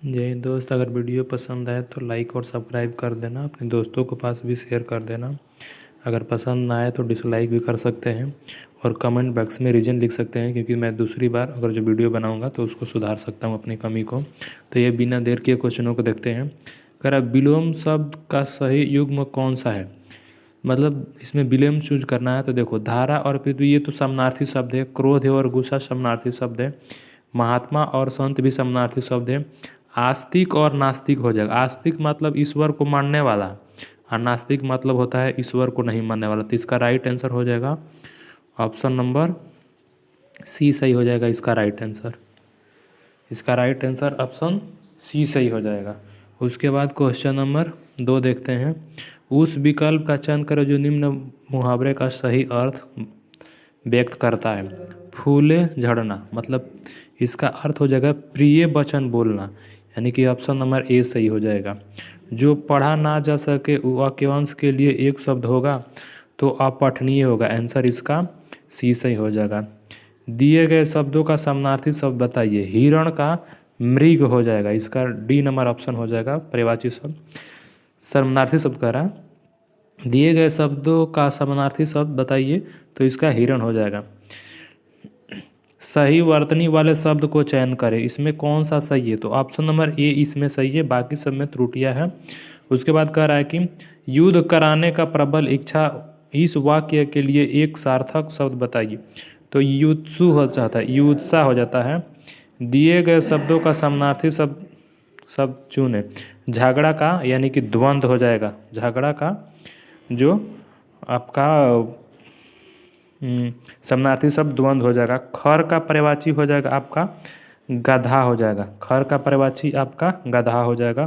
जय हिंद दोस्त। अगर वीडियो पसंद आए तो लाइक और सब्सक्राइब कर देना, अपने दोस्तों के पास भी शेयर कर देना। अगर पसंद ना आए तो डिसलाइक भी कर सकते हैं और कमेंट बॉक्स में रीजन लिख सकते हैं, क्योंकि मैं दूसरी बार अगर जो वीडियो बनाऊंगा तो उसको सुधार सकता हूं अपनी कमी को। तो ये बिना देर के क्वेश्चनों को देखते हैं। अगर विलोम शब्द का सही युग्म कौन सा है, मतलब इसमें विलोम चूज करना है। तो देखो, धारा और पृथ्वी ये तो समानार्थी शब्द है, क्रोध है और गुस्सा समानार्थी शब्द है, महात्मा और संत भी समानार्थी शब्द है। आस्तिक और नास्तिक हो जाएगा। आस्तिक मतलब ईश्वर को मानने वाला और नास्तिक मतलब होता है ईश्वर को नहीं मानने वाला। तो इसका राइट आंसर हो जाएगा ऑप्शन नंबर सी सही हो जाएगा इसका राइट आंसर। इसका राइट आंसर ऑप्शन सी सही हो जाएगा। उसके बाद क्वेश्चन नंबर 2 देखते हैं। उस विकल्प का चयन करो जो निम्न मुहावरे का सही अर्थ व्यक्त करता है। फूले झड़ना, मतलब इसका अर्थ हो जाएगा प्रिय वचन बोलना, यानी कि ऑप्शन नंबर ए सही हो जाएगा। जो पढ़ा ना जा सके वाक्यांश के लिए एक शब्द होगा तो अपठनीय होगा, आंसर इसका सी सही हो जाएगा। दिए गए शब्दों का समानार्थी शब्द बताइए। हिरण का मृग हो जाएगा, इसका डी नंबर ऑप्शन हो जाएगा पर्यायवाची शब्द। समानार्थी शब्द कह रहा है, दिए गए शब्दों का समानार्थी शब्द बताइए, तो इसका हिरण हो जाएगा। सही वर्तनी वाले शब्द को चयन करें, इसमें कौन सा सही है, तो ऑप्शन नंबर ए इसमें सही है, बाकी सब में त्रुटियां हैं। उसके बाद कह रहा है कि युद्ध कराने का प्रबल इच्छा, इस वाक्य के लिए एक सार्थक शब्द बताइए। तो युत्सु हो जाता है, युत्सा हो जाता है। दिए गए शब्दों का समानार्थी शब्द चुने। झगड़ा का यानी कि द्वंद्व हो जाएगा। झगड़ा का जो आपका समानार्थी शब्द द्वंद्व हो जाएगा। खर का पर्यायवाची हो जाएगा आपका गधा हो जाएगा। खर का पर्यायवाची आपका गधा हो जाएगा।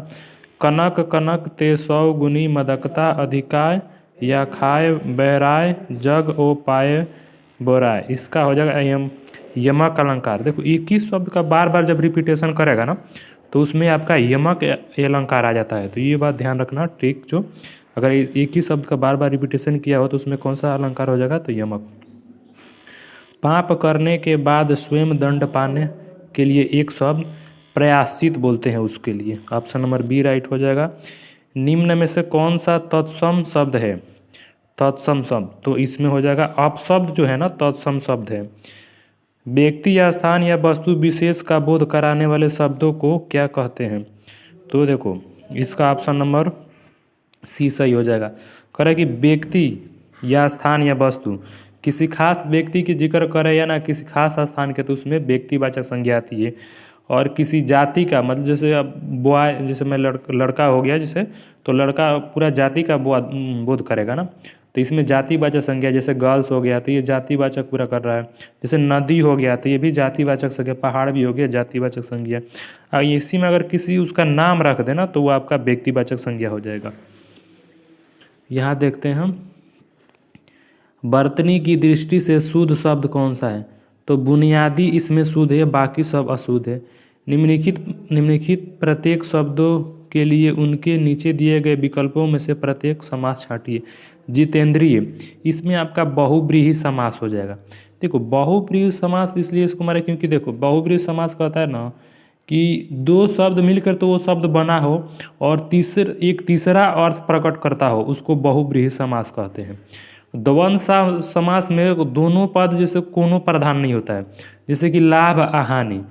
कनक कनक ते 100 गुनी मदकता अधिकाय, या खाए बहराए जग ओ पाए बोराए, इसका हो जाएगा यमक अलंकार। देखो, एक ही शब्द का बार बार जब रिपीटेशन करेगा ना तो उसमें आपका यमक अलंकार आ जाता है। तो ये बात ध्यान रखना, ट्रिक जो अगर एक ही शब्द का बार बार रिपीटेशन किया हो तो उसमें कौन सा अलंकार हो जाएगा, तो यमक। पाप करने के बाद स्वयं दंड पाने के लिए एक शब्द प्रायश्चित बोलते हैं, उसके लिए ऑप्शन नंबर बी राइट हो जाएगा। निम्न में से कौन सा तत्सम शब्द है, तत्सम शब्द, तो इसमें हो जाएगा अपशब्द जो है ना तत्सम शब्द है। व्यक्ति या स्थान या वस्तु विशेष का बोध कराने वाले शब्दों को क्या कहते हैं, तो देखो इसका ऑप्शन नंबर सी सही हो जाएगा। कह रहा है कि व्यक्ति या स्थान या वस्तु, किसी खास व्यक्ति की जिक्र करे या ना किसी खास स्थान के, तो उसमें व्यक्तिवाचक संज्ञा आती है। और किसी जाति का, मतलब जैसे अब बॉय, जैसे मैं लड़का हो गया जैसे, तो लड़का पूरा जाति का बोध करेगा ना, तो इसमें जातिवाचक संज्ञा, जैसे गर्ल्स हो गया तो ये जातिवाचक पूरा कर रहा है। जैसे नदी हो गया तो ये भी जातिवाचक संज्ञा, पहाड़ भी हो गया जातिवाचक संज्ञा। इसी में अगर किसी उसका नाम रख देना तो वो आपका व्यक्तिवाचक संज्ञा हो जाएगा। यहाँ देखते हैं हम, वर्तनी की दृष्टि से शुद्ध शब्द कौन सा है, तो बुनियादी इसमें शुद्ध है, बाकी सब अशुद्ध है। निम्नलिखित प्रत्येक शब्दों के लिए उनके नीचे दिए गए विकल्पों में से प्रत्येक समास छांटिए। जितेंद्रिय, इसमें आपका बहुब्रीहि समास हो जाएगा। देखो, बहुब्रीहि समास इसलिए इसको मारे क्योंकि देखो बहुब्रीहि समास कहता है ना कि दो शब्द मिलकर तो वो शब्द बना हो और एक तीसरा अर्थ प्रकट करता हो, उसको बहुब्रीहि समास कहते हैं। द्वंद्व समास में दोनों पद जैसे कोनो प्रधान नहीं होता है, जैसे कि लाभ हानि,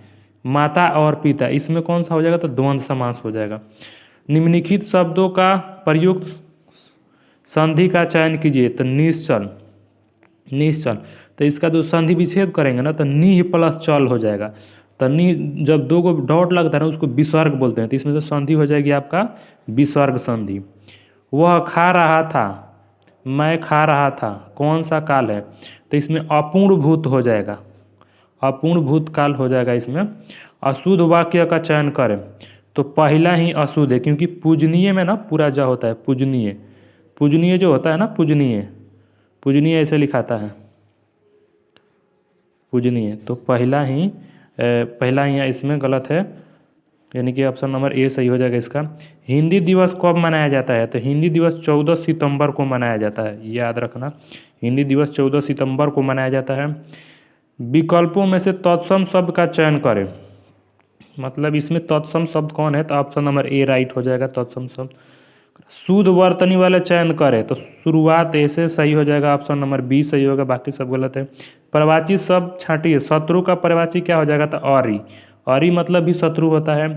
माता और पिता, इसमें कौन सा हो जाएगा, तो द्वंद्व समास हो जाएगा। निम्नलिखित शब्दों का प्रयुक्त संधि का चयन कीजिए, तो निश्चल, निश्चल, तो इसका जो संधि विच्छेद करेंगे ना तो निह प्लस चल हो जाएगा। तो नि जब दो को डॉट लगता है ना उसको विसर्ग बोलते हैं, तो इसमें से संधि हो जाएगी आपका विसर्ग संधि। वह खा रहा था, मैं खा रहा था, कौन सा काल है, तो इसमें अपूर्ण भूत हो जाएगा, अपूर्ण भूत काल हो जाएगा इसमें। अशुद्ध वाक्य का चयन करें, तो पहला ही अशुद्ध है, क्योंकि पूजनीय में ना पूरा जा होता है, पूजनीय, पूजनीय जो होता है ना, पूजनीय, पूजनीय ऐसे लिखाता है पूजनीय, तो पहला ही इसमें गलत है, यानी कि ऑप्शन नंबर ए सही हो जाएगा इसका। हिंदी दिवस कब मनाया जाता है, तो हिंदी दिवस 14 सितंबर को मनाया जाता है, याद रखना, हिंदी दिवस 14 सितंबर को मनाया जाता है। विकल्पों में से तत्सम शब्द का चयन करें, मतलब इसमें तत्सम शब्द कौन है, तो ऑप्शन नंबर ए राइट हो जाएगा तत्सम शब्द। शुद्ध वर्तनी वाले चयन करें तो शुरुआत ऐसे सही हो जाएगा, ऑप्शन नंबर बी सही होगा, बाकी सब गलत है। पर्यायवाची शब्द छांटिए, शत्रु का पर्यायवाची क्या हो जाएगा, तो औरी। औरी मतलब भी शत्रु होता है।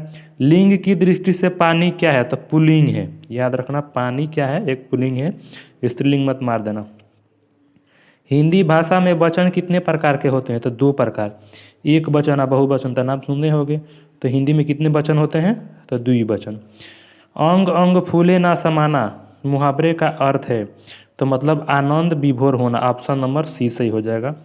लिंग की दृष्टि से पानी क्या है, तो पुल्लिंग है, याद रखना पानी क्या है, एक पुल्लिंग है, स्त्रीलिंग मत मार देना। हिंदी भाषा में वचन कितने प्रकार के होते हैं, तो 2 प्रकार, एक वचन और बहुवचन, तो नाम सुनने होंगे। तो हिंदी में कितने वचन होते हैं, तो द्विवचन। अंग अंग फूले ना समाना मुहावरे का अर्थ है, तो मतलब आनंद विभोर होना, ऑप्शन नंबर सी सही हो जाएगा।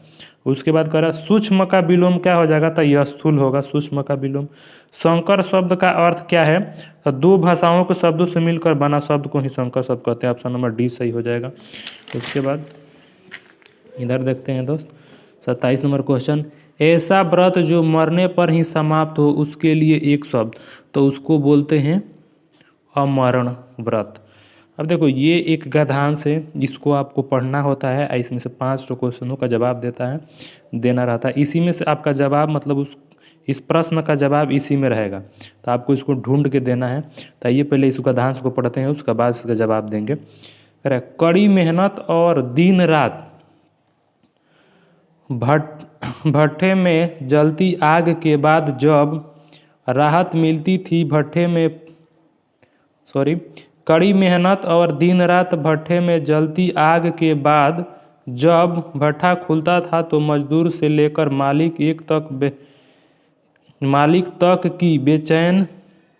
उसके बाद कह रहा सूक्ष्म का विलोम क्या हो जाएगा, तो यह स्थूल होगा, सूक्ष्म का विलोम। संकर शब्द का अर्थ क्या है, तो 2 भाषाओं के शब्दों से मिलकर बना शब्द को ही संकर शब्द कहते हैं, ऑप्शन नंबर डी सही हो जाएगा। उसके बाद इधर देखते हैं दोस्त 27 नंबर क्वेश्चन, ऐसा व्रत जो मरने पर ही समाप्त हो उसके लिए एक शब्द, तो उसको बोलते हैं अमरण व्रत। अब देखो ये एक गद्यांश है, जिसको आपको पढ़ना होता है, इसमें से 5 क्वेश्चनों का जवाब देना रहता है। इसी में से आपका जवाब मतलब इस प्रश्न का जवाब इसी में रहेगा, तो आपको इसको ढूंढ के देना है। तो आइए पहले इस गद्यांश को पढ़ते हैं, उसके बाद इसका जवाब देंगे। कड़ी मेहनत और दिन रात भट्ठे में जलती आग के बाद जब राहत मिलती थी कड़ी मेहनत और दिन रात भट्ठे में जलती आग के बाद जब भट्ठा खुलता था तो मजदूर से लेकर मालिक तक की बेचैन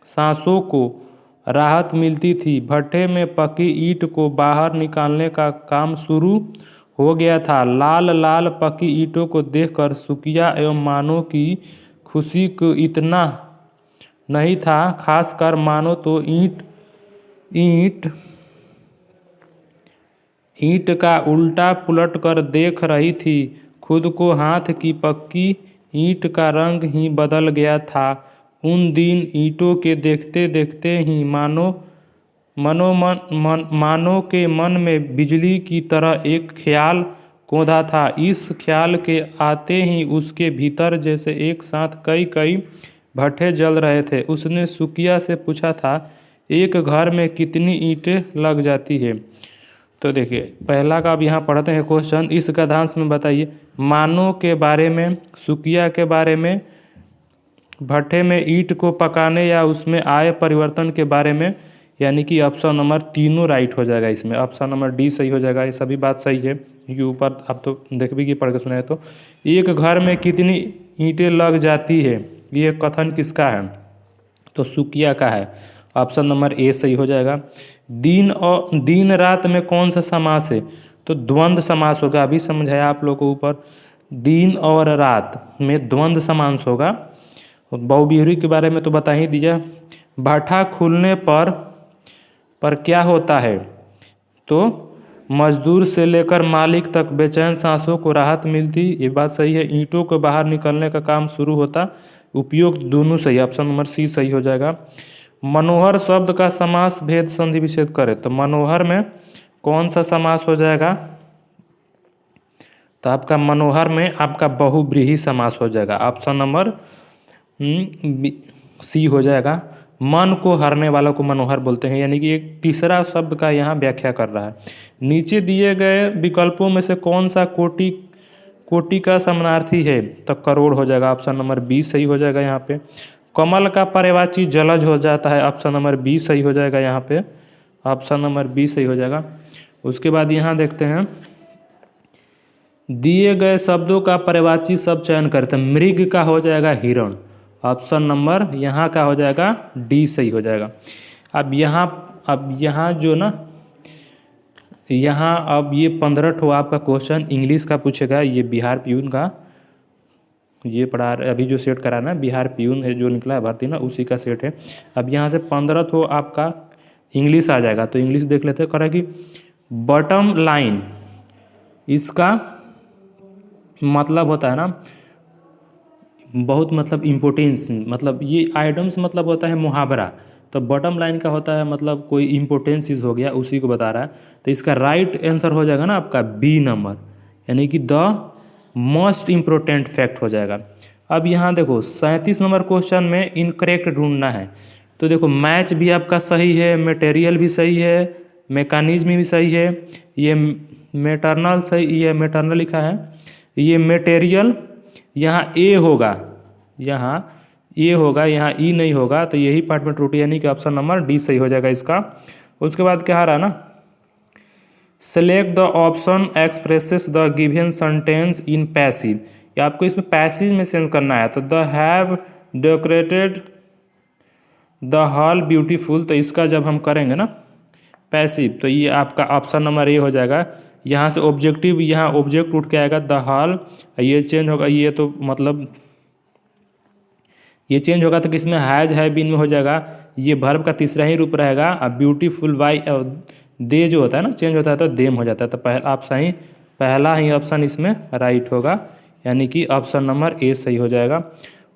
सांसों को राहत मिलती थी। भट्ठे में पकी ईंट को बाहर निकालने का काम शुरू हो गया था। लाल लाल पकी ईंटों को देखकर सुकिया एवं मानो की खुशी को इतना नहीं था, खासकर मानो तो ईंट का उल्टा पुलट कर देख रही थी। खुद को हाथ की पक्की ईंट का रंग ही बदल गया था। उन दिन ईंटों के देखते देखते ही मानो के मन में बिजली की तरह एक ख्याल कौंधा था। इस ख्याल के आते ही उसके भीतर जैसे एक साथ कई भट्ठे जल रहे थे। उसने सुकिया से पूछा था, एक घर में कितनी ईंटें लग जाती है। तो देखिए पहला का अब यहाँ पढ़ते हैं क्वेश्चन, इस गद्यांश में बताइए मानो के बारे में, सुकिया के बारे में, भट्ठे में ईंट को पकाने या उसमें आए परिवर्तन के बारे में, यानी कि ऑप्शन नंबर तीनों राइट हो जाएगा। इसमें ऑप्शन नंबर डी सही हो जाएगा, ये सभी बात सही है क्योंकि ऊपर आप तो देख भी कि पढ़ के सुनाए। तो एक घर में कितनी ईंटें लग जाती है, ये कथन किसका है, तो सुकिया का है, ऑप्शन नंबर ए सही हो जाएगा। दिन रात में कौन सा समास है, तो द्वंद्व समास होगा, अभी समझाया आप लोगों को ऊपर। दिन और रात में द्वंद्व समास होगा। बहुव्रीहि के बारे में तो बता ही दिया। भट्ठा खुलने पर क्या होता है, तो मजदूर से लेकर मालिक तक बेचैन सांसों को राहत मिलती, ये बात सही है। ईंटों को बाहर निकलने का काम शुरू होता, उपयोग दोनों सही, ऑप्शन नंबर सी सही हो जाएगा। मनोहर शब्द का समास भेद संधि विच्छेद करें, तो मनोहर में कौन सा समास हो जाएगा, तो आपका मनोहर में आपका बहुव्रीहि समास हो जाएगा, ऑप्शन नंबर सी हो जाएगा। मन को हरने वालों को मनोहर बोलते हैं, यानी कि एक तीसरा शब्द का यहाँ व्याख्या कर रहा है। नीचे दिए गए विकल्पों में से कौन सा कोटि का समानार्थी है, तो करोड़ हो जाएगा, ऑप्शन नंबर बी सही हो जाएगा। यहाँ पे कमल का पर्यायवाची जलज हो जाता है, ऑप्शन नंबर बी सही हो जाएगा, यहाँ पे ऑप्शन नंबर बी सही हो जाएगा। उसके बाद यहाँ देखते हैं दिए गए शब्दों का पर्यायवाची शब्द चयन करते हैं। मृग का हो जाएगा हिरण, ऑप्शन नंबर यहाँ का हो जाएगा डी सही हो जाएगा। अब यहाँ जो ना यहाँ अब ये 15 ठो आपका क्वेश्चन इंग्लिश का पूछेगा। ये बिहार प्यून का ये पढ़ा अभी जो सेट करा ना, बिहार प्यून है जो निकला है भर्ती ना, उसी का सेट है। अब यहाँ से 15 ठो आपका इंग्लिश आ जाएगा, तो इंग्लिश देख लेते हैं। कह रहा है कि बॉटम लाइन, इसका मतलब होता है ना बहुत, मतलब इम्पोर्टेंस, मतलब ये आइटम्स मतलब होता है मुहावरा। तो बॉटम लाइन का होता है मतलब कोई इम्पोर्टेंस चीज़ हो गया, उसी को बता रहा है। तो इसका राइट आंसर हो जाएगा ना आपका बी नंबर, यानी कि द मोस्ट इम्पोर्टेंट फैक्ट हो जाएगा। अब यहाँ देखो 37 नंबर क्वेश्चन में इनकरेक्ट ढूंढना है। तो देखो मैच भी आपका सही है, मटेरियल भी सही है, मैकेनिज्म भी सही है, ये मैटरनल सही, ये मैटरनल लिखा है, ये मटेरियल, यहाँ ए होगा, यहाँ ए होगा, यहाँ ई नहीं होगा, तो यही पार्ट में त्रुटि, यानी कि ऑप्शन नंबर डी सही हो जाएगा इसका। उसके बाद क्या आ रहा है ना, select the option expresses the given sentence in passive, या आपको इसमें पैसिव में सेंस करना है। तो the have decorated the hall beautiful, तो इसका जब हम करेंगे ना पैसिव, तो ये आपका ऑप्शन नंबर ए हो जाएगा। यहाँ से ऑब्जेक्टिव, यहाँ ऑब्जेक्ट उठ के आएगा द हॉल, ये चेंज होगा, ये तो मतलब ये चेंज होगा तो किसमें, हैज है बीन में हो जाएगा। ये वर्ब का तीसरा ही रूप रहेगा। अब ब्यूटीफुल वाई दे जो होता है ना चेंज होता है तो देम हो जाता है। तो पहला ही ऑप्शन इसमें राइट होगा, यानी कि ऑप्शन नंबर ए सही हो जाएगा।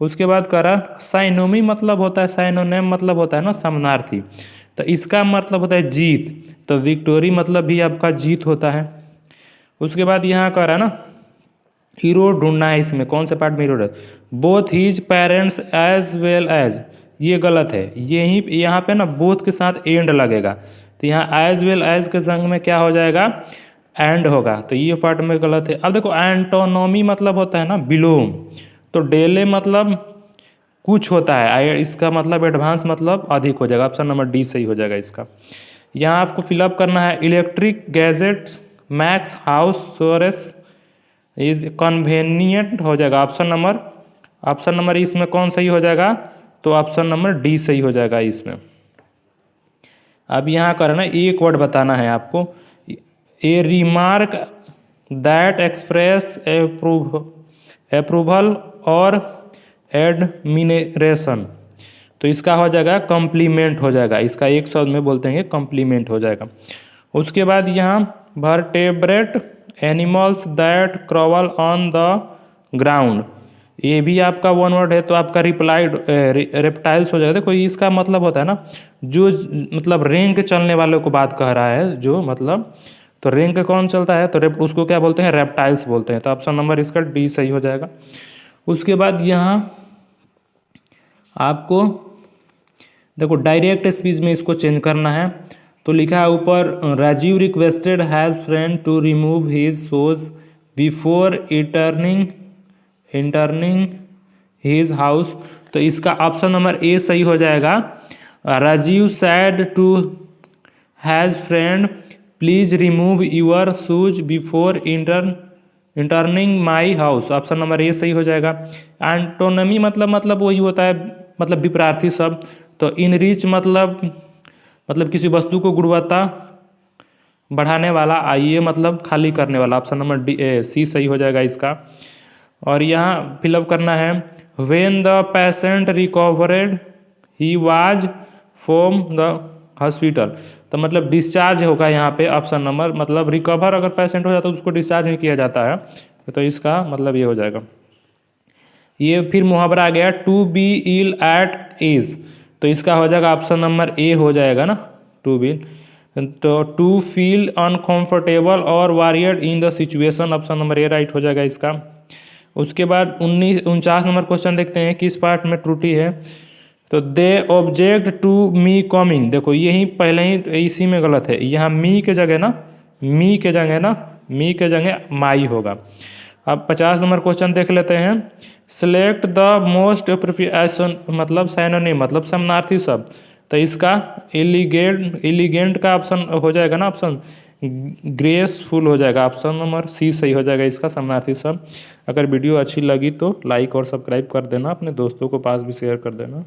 उसके बाद करा साइनोमी मतलब होता है, साइनोनेम मतलब होता है ना समानार्थी, तो इसका मतलब होता है जीत, तो विक्टोरी मतलब भी आपका जीत होता है। उसके बाद यहाँ करा ना हीरो ढूंढना है, इसमें कौन से पार्ट में हीरो है, both his parents as well as, ये गलत है, यही यहाँ पे ना बोथ के साथ एंड लगेगा, तो यहाँ एज वेल एज के संग में क्या हो जाएगा, एंड होगा, तो ये पार्ट में गलत है। अब देखो एंटोनोमी मतलब होता है ना बिलोंग, तो डेले मतलब कुछ होता है, इसका मतलब एडवांस मतलब अधिक हो जाएगा, ऑप्शन नंबर डी सही हो जाएगा इसका। यहाँ आपको फिलअप करना है electric gadgets max house Soros is convenient हो जाएगा, ऑप्शन नंबर इसमें कौन सही हो जाएगा, तो ऑप्शन नंबर डी सही हो जाएगा इसमें। अब यहाँ करना एक वर्ड बताना है आपको, ए रिमार्क दैट एक्सप्रेस अप्रूवल और एडमिनेशन, तो इसका हो जाएगा कॉम्प्लीमेंट हो जाएगा, इसका एक शब्द में बोलते हैं कॉम्प्लीमेंट हो जाएगा। उसके बाद यहाँ vertebrate animals that crawl on the ground, ये भी आपका वन वर्ड है, तो आपका रिप्लाइड रेप्टाइल्स हो जाएगा। देखो इसका मतलब होता है ना जो मतलब रेंग चलने वालों को बात कह रहा है, जो मतलब तो रेंग कौन चलता है, तो उसको क्या बोलते हैं, रेप्टाइल्स बोलते हैं, तो ऑप्शन नंबर इसका डी सही हो जाएगा। उसके बाद यहाँ आपको देखो डायरेक्ट स्पीच में इसको चेंज करना है, तो लिखा है ऊपर Rajiv requested has friend to remove his shoes before entering his house, तो इसका ऑप्शन नंबर ए सही हो जाएगा। Rajiv said to has friend please remove your shoes before entering my house, option number A सही हो जाएगा। एंटोनमी मतलब वही होता है, मतलब विपरार्थी शब्द, तो इनरिच मतलब किसी वस्तु को गुणवत्ता बढ़ाने वाला, आइए मतलब खाली करने वाला, ऑप्शन नंबर डी सी सही हो जाएगा इसका। और यहाँ फिलअप करना है when the patient recovered he was from the hospital, तो मतलब डिस्चार्ज होगा यहाँ पे, ऑप्शन नंबर मतलब रिकवर अगर पेशेंट हो जाता है तो उसको डिस्चार्ज नहीं किया जाता है, तो इसका मतलब ये हो जाएगा। ये फिर मुहावरा आ गया to be ill at ease, तो इसका हो जाएगा ऑप्शन नंबर ए हो जाएगा ना, टू बी, तो टू फील अनकंफर्टेबल और worried in the situation, option number A right हो जाएगा इसका। उसके बाद 49 नंबर क्वेश्चन देखते हैं किस पार्ट में त्रुटि है, तो दे ऑब्जेक्ट टू मी कमिंग, देखो यही पहले ही इसी में गलत है, यहाँ मी के जगह माई होगा। अब 50 नंबर क्वेश्चन देख लेते हैं, सिलेक्ट द मोस्ट अप्रोप्रिएशन मतलब साइनोनिम मतलब समानार्थी शब्द, तो इसका एलिगेंट का ऑप्शन हो जाएगा ना, ऑप्शन ग्रेसफुल हो जाएगा, ऑप्शन नंबर सी सही हो जाएगा इसका समानार्थी शब्द। अगर वीडियो अच्छी लगी तो लाइक और सब्सक्राइब कर देना, अपने दोस्तों को पास भी शेयर कर देना।